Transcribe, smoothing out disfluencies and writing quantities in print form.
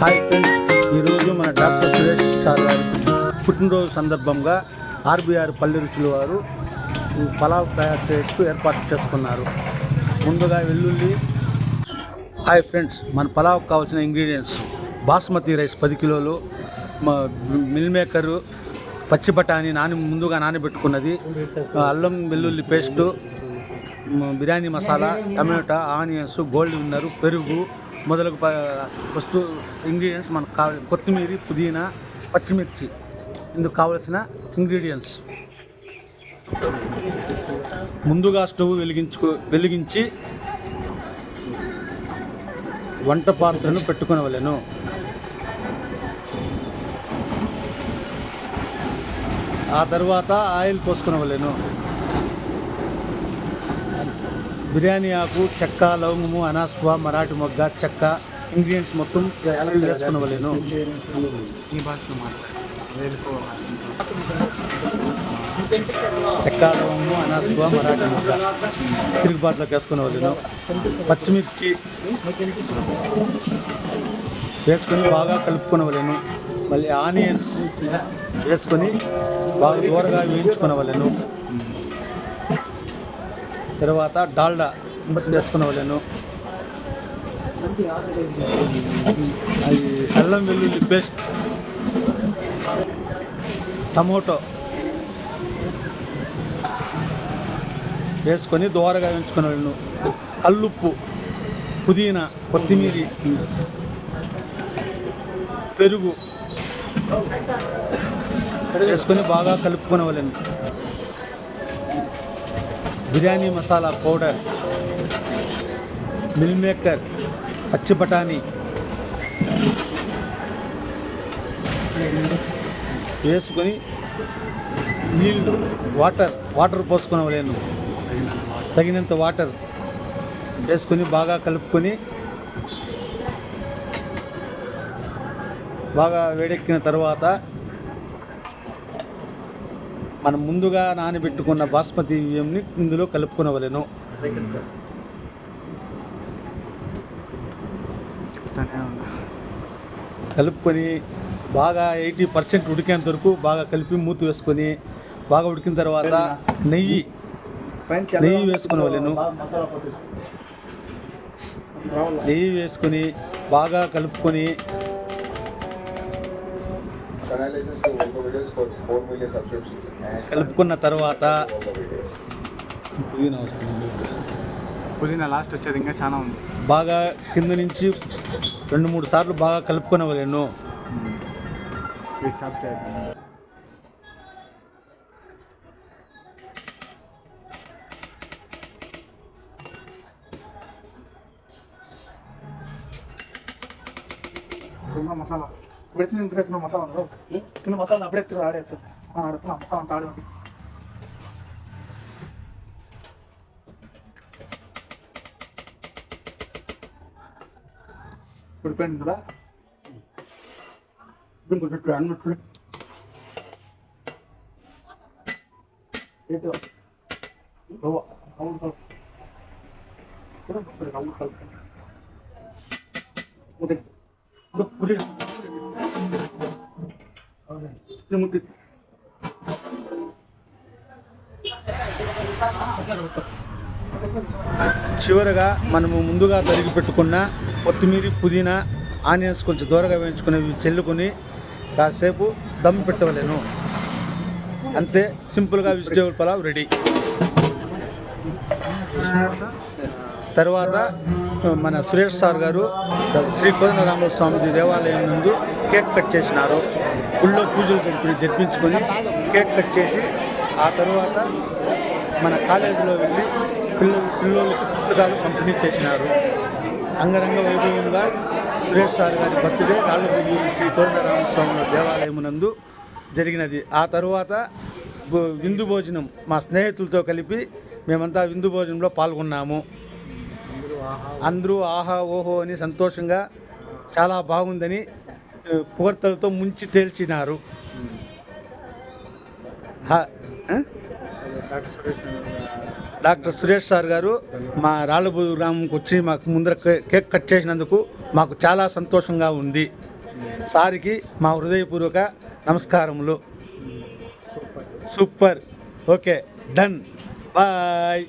Hi friends, ఈరోజు మన doctor Suresh sir గారి పుట్టినరోజు సందర్భంగా ఆర్బీఆర్ పల్లె రుచుల వారు పలావ్ తయారు చేస్తూ ఏర్పాటు చేసుకున్నారు. ముందుగా వెల్లుల్లి. హాయ్ ఫ్రెండ్స్, మన పలావ్కి కావాల్సిన ఇంగ్రీడియంట్స్: బాస్మతి రైస్ 10 కిలోలు, మిల్ మేకరు, పచ్చి బఠానీ ముందుగా నానబెట్టుకున్నది, అల్లం వెల్లుల్లి పేస్టు, బిర్యానీ మసాలా, టమాటా, ఆనియన్స్, గోల్డ్ విన్నరు, పెరుగు మొదలగు ఇంగ్రీడియంట్స్ మనకు కావాలి. కొత్తిమీర, పుదీనా, పచ్చిమిర్చి ఇందుకు కావలసిన ఇంగ్రీడియంట్స్. ముందుగా స్టవ్ వెలిగించి వంట పాత్రను పెట్టుకొనవలెను. ఆ తర్వాత ఆయిల్ పోసుకొనవలెను. బిర్యానీ ఆకు, చెక్క, లవంగము, అనాస్వా, మరాఠీ మొగ్గ, చెక్క ఇంగ్రీడియంట్స్ మొత్తం వేసుకునవలేను. చెక్క, లవంగము, అనాస్వా, మరాఠీ మొగ్గ తిరుగుబాటులోకి వేసుకునవలేను. పచ్చిమిర్చి వేసుకొని బాగా కలుపుకొనవలేను. మళ్ళీ ఆనియన్స్ వేసుకొని బాగా దూరగా వేయించుకొనవలేను. తర్వాత డాల్డా వేసుకునవలేను. అది అల్లం వెల్లుల్లి పేస్ట్, టమోటో వేసుకొని దోరగా వేయించుకునవలేను. కల్లుప్పు, పుదీనా, కొత్తిమీర, పెరుగు వేసుకొని బాగా కలుపుకొనవలేను. Biryani masala powder, meal maker, పచ్చి బఠానీ వేసుకొని నీళ్ళు, వాటర్ పోసుకొనవలేను. తగినంత వాటర్ వేసుకొని బాగా కలుపుకొని బాగా వేడెక్కిన తర్వాత మనం ముందుగా నానబెట్టుకున్న బాస్మతి బియ్యంని ఇందులో కలుపుకొనవలెను. కలుపుకొని బాగా 80% ఉడికేంత వరకు బాగా కలిపి మూత వేసుకొని బాగా ఉడికిన తర్వాత నెయ్యి వేసుకొనవలెను. నెయ్యి వేసుకొని బాగా కలుపుకొని కలుపుకున్న తర్వాత పుదీనా లాస్ట్ వచ్చేది ఇంకా చాలా ఉంది. బాగా కింద నుంచి 2-3 సార్లు బాగా కలుపుకొనవలేను. స్టాప్ చేయాలి. మసాలా ఇప్పుడు మసాలా కింద మసాలా అప్పుడే ఆడుతున్నా మసాలా తాడు ఉడిపోయింది కదా. అన్నట్టు చివరగా మనము ముందుగా తరిగి పెట్టుకున్న కొత్తిమీర, పుదీనా, ఆనియన్స్ కొంచెం దూరగా వేయించుకునేవి చెల్లుకొని కాసేపు దమ్ పెట్టవలేను. అంతే, సింపుల్గా వెజిటేబుల్ పలావ్ రెడీ. తర్వాత మన సురేష్ సార్ గారు శ్రీ కోదండరామ స్వామి దేవాలయం నందు కేక్ కట్ చేసినారు. గుళ్ళో పూజలు జరిపించుకొని కేక్ కట్ చేసి ఆ తర్వాత మన కాలేజీలో వెళ్ళి పిల్లలకి పుస్తకాలు పంపిణీ చేసినారు. అంగరంగ వైభవంగా సురేష్ సార్ గారి బర్త్డే రాళ్ళపూడి శ్రీ కోదండరామ స్వామి దేవాలయం నందు జరిగినది. ఆ తరువాత విందు భోజనం మా స్నేహితులతో కలిపి మేమంతా విందు భోజనంలో పాల్గొన్నాము. అందరూ ఆహా ఓహో అని సంతోషంగా చాలా బాగుందని పొగడ్తలతో ముంచి తేల్చినారు. డాక్టర్ సురేష్ సార్ గారు మా రాళ్ళబూరు గ్రామంకి వచ్చి మాకు ముందర కేక్ కట్ చేసినందుకు మాకు చాలా సంతోషంగా ఉంది. సార్కి మా హృదయపూర్వక నమస్కారములు. సూపర్. Okay, done. బాయ్.